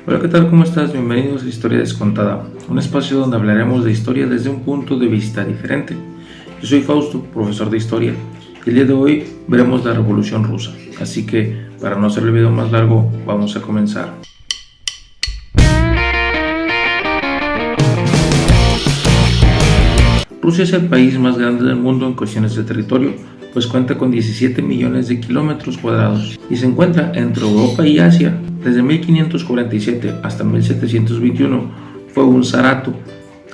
Hola, ¿qué tal? ¿Cómo estás? Bienvenidos a Historia Descontada, un espacio donde hablaremos de historia desde un punto de vista diferente. Yo soy Fausto, profesor de historia, y el día de hoy veremos la Revolución Rusa. Así que, para no hacer el video más largo, vamos a comenzar. Rusia es el país más grande del mundo en cuestiones de territorio, pues cuenta con 17 millones de kilómetros cuadrados y se encuentra entre Europa y Asia. Desde 1547 hasta 1721 fue un zarato,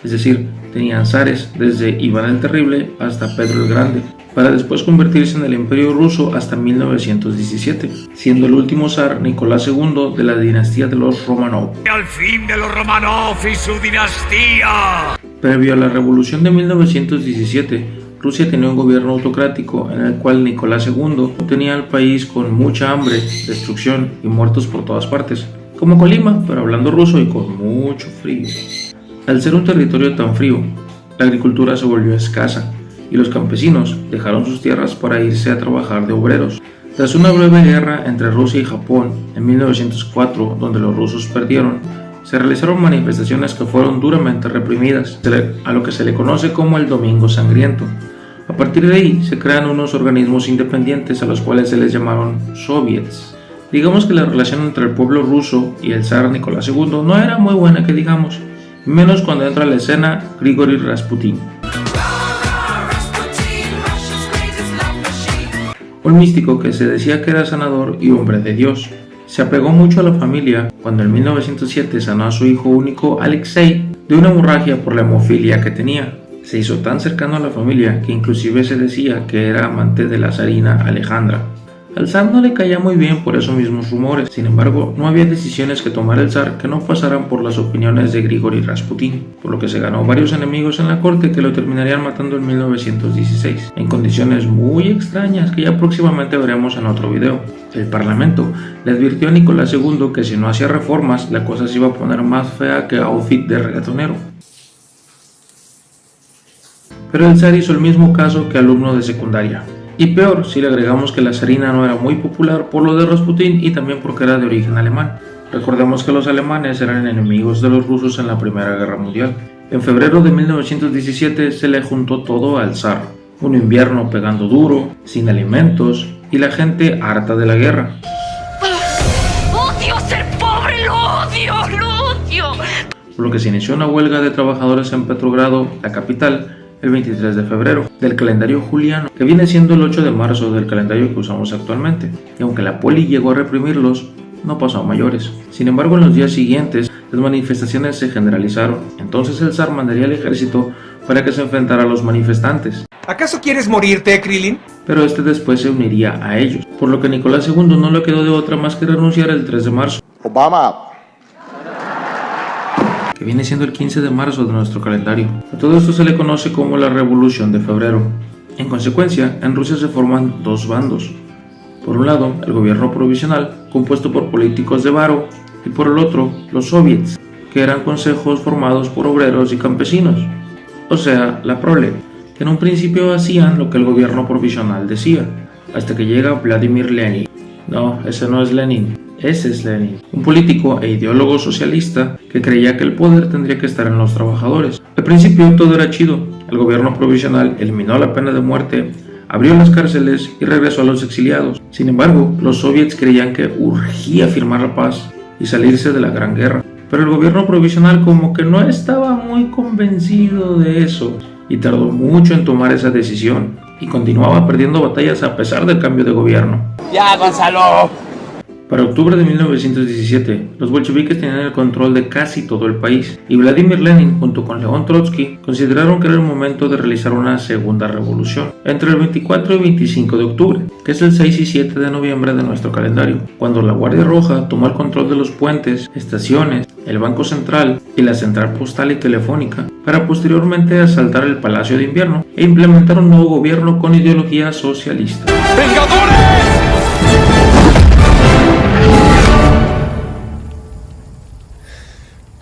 es decir, tenían zares desde Iván el Terrible hasta Pedro el Grande, para después convertirse en el Imperio Ruso hasta 1917, siendo el último zar Nicolás II de la dinastía de los Romanov. ¡Al fin de los Romanov y su dinastía! Previo a la Revolución de 1917, Rusia tenía un gobierno autocrático en el cual Nicolás II tenía al país con mucha hambre, destrucción y muertos por todas partes, como Colima, pero hablando ruso y con mucho frío. Al ser un territorio tan frío, la agricultura se volvió escasa y los campesinos dejaron sus tierras para irse a trabajar de obreros. Tras una breve guerra entre Rusia y Japón en 1904, donde los rusos perdieron, se realizaron manifestaciones que fueron duramente reprimidas, a lo que se le conoce como el Domingo Sangriento. A partir de ahí se crean unos organismos independientes a los cuales se les llamaron soviets. Digamos que la relación entre el pueblo ruso y el zar Nicolás II no era muy buena, que digamos, menos cuando entra a la escena Grigori Rasputin, un místico que se decía que era sanador y hombre de Dios. Se apegó mucho a la familia cuando en 1907 sanó a su hijo único Alexei de una hemorragia por la hemofilia que tenía. Se hizo tan cercano a la familia que inclusive se decía que era amante de la zarina Alejandra. Al zar no le caía muy bien por esos mismos rumores, sin embargo no había decisiones que tomar el zar que no pasaran por las opiniones de Grigori Rasputin, por lo que se ganó varios enemigos en la corte que lo terminarían matando en 1916, en condiciones muy extrañas que ya próximamente veremos en otro video. El parlamento le advirtió a Nicolás II que si no hacía reformas la cosa se iba a poner más fea que outfit de reggaetonero. Pero el zar hizo el mismo caso que alumno de secundaria. Y peor si le agregamos que la zarina no era muy popular por lo de Rasputin y también porque era de origen alemán. Recordemos que los alemanes eran enemigos de los rusos en la Primera Guerra Mundial. En febrero de 1917 se le juntó todo al zar. Un invierno pegando duro, sin alimentos y la gente harta de la guerra. ¡Odio ser pobre! ¡Lo odio! ¡Lo odio! Por lo que se inició una huelga de trabajadores en Petrogrado, la capital, el 23 de febrero, del calendario juliano, que viene siendo el 8 de marzo del calendario que usamos actualmente. Y aunque la poli llegó a reprimirlos, no pasó a mayores. Sin embargo, en los días siguientes, las manifestaciones se generalizaron. Entonces el zar mandaría al ejército para que se enfrentara a los manifestantes. ¿Acaso quieres morirte, Krillin? Pero este después se uniría a ellos, por lo que Nicolás II no le quedó de otra más que renunciar el 3 de marzo. Obama, que viene siendo el 15 de marzo de nuestro calendario. A todo esto se le conoce como la Revolución de Febrero. En consecuencia, en Rusia se forman dos bandos. Por un lado, el gobierno provisional, compuesto por políticos de varo, y por el otro, los soviets, que eran consejos formados por obreros y campesinos, o sea, la prole, que en un principio hacían lo que el gobierno provisional decía, hasta que llega Vladimir Lenin. No, ese no es Lenin. Ese es Lenin, un político e ideólogo socialista que creía que el poder tendría que estar en los trabajadores. Al principio todo era chido, el gobierno provisional eliminó la pena de muerte, abrió las cárceles y regresó a los exiliados. Sin embargo, los soviets creían que urgía firmar la paz y salirse de la Gran Guerra. Pero el gobierno provisional como que no estaba muy convencido de eso y tardó mucho en tomar esa decisión y continuaba perdiendo batallas a pesar del cambio de gobierno. ¡Ya, Gonzalo! Para octubre de 1917, los bolcheviques tenían el control de casi todo el país y Vladimir Lenin junto con León Trotsky consideraron que era el momento de realizar una segunda revolución entre el 24 y 25 de octubre, que es el 6 y 7 de noviembre de nuestro calendario, cuando la Guardia Roja tomó el control de los puentes, estaciones, el Banco Central y la Central Postal y Telefónica para posteriormente asaltar el Palacio de Invierno e implementar un nuevo gobierno con ideología socialista. ¡Vengadores!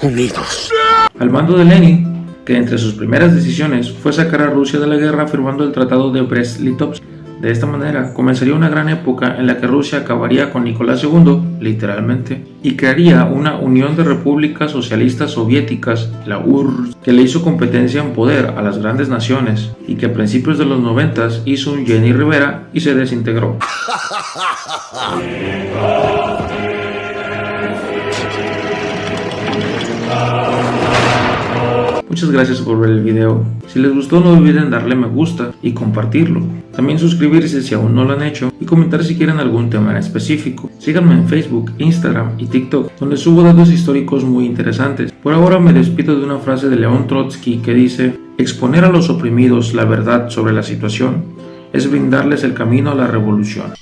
unidos. Al mando de Lenin, que entre sus primeras decisiones fue sacar a Rusia de la guerra firmando el Tratado de Brest-Litovsk, De esta manera comenzaría una gran época en la que Rusia acabaría con Nicolás II, literalmente, y crearía una Unión de Repúblicas Socialistas Soviéticas, la URSS, que le hizo competencia en poder a las grandes naciones y que a principios de los 90 hizo un Jenny Rivera y se desintegró. Muchas gracias por ver el video. Si les gustó no olviden darle me gusta y compartirlo. También suscribirse si aún no lo han hecho y comentar si quieren algún tema en específico. Síganme en Facebook, Instagram y TikTok, donde subo datos históricos muy interesantes. Por ahora me despido de una frase de León Trotsky que dice: exponer a los oprimidos la verdad sobre la situación es brindarles el camino a la revolución.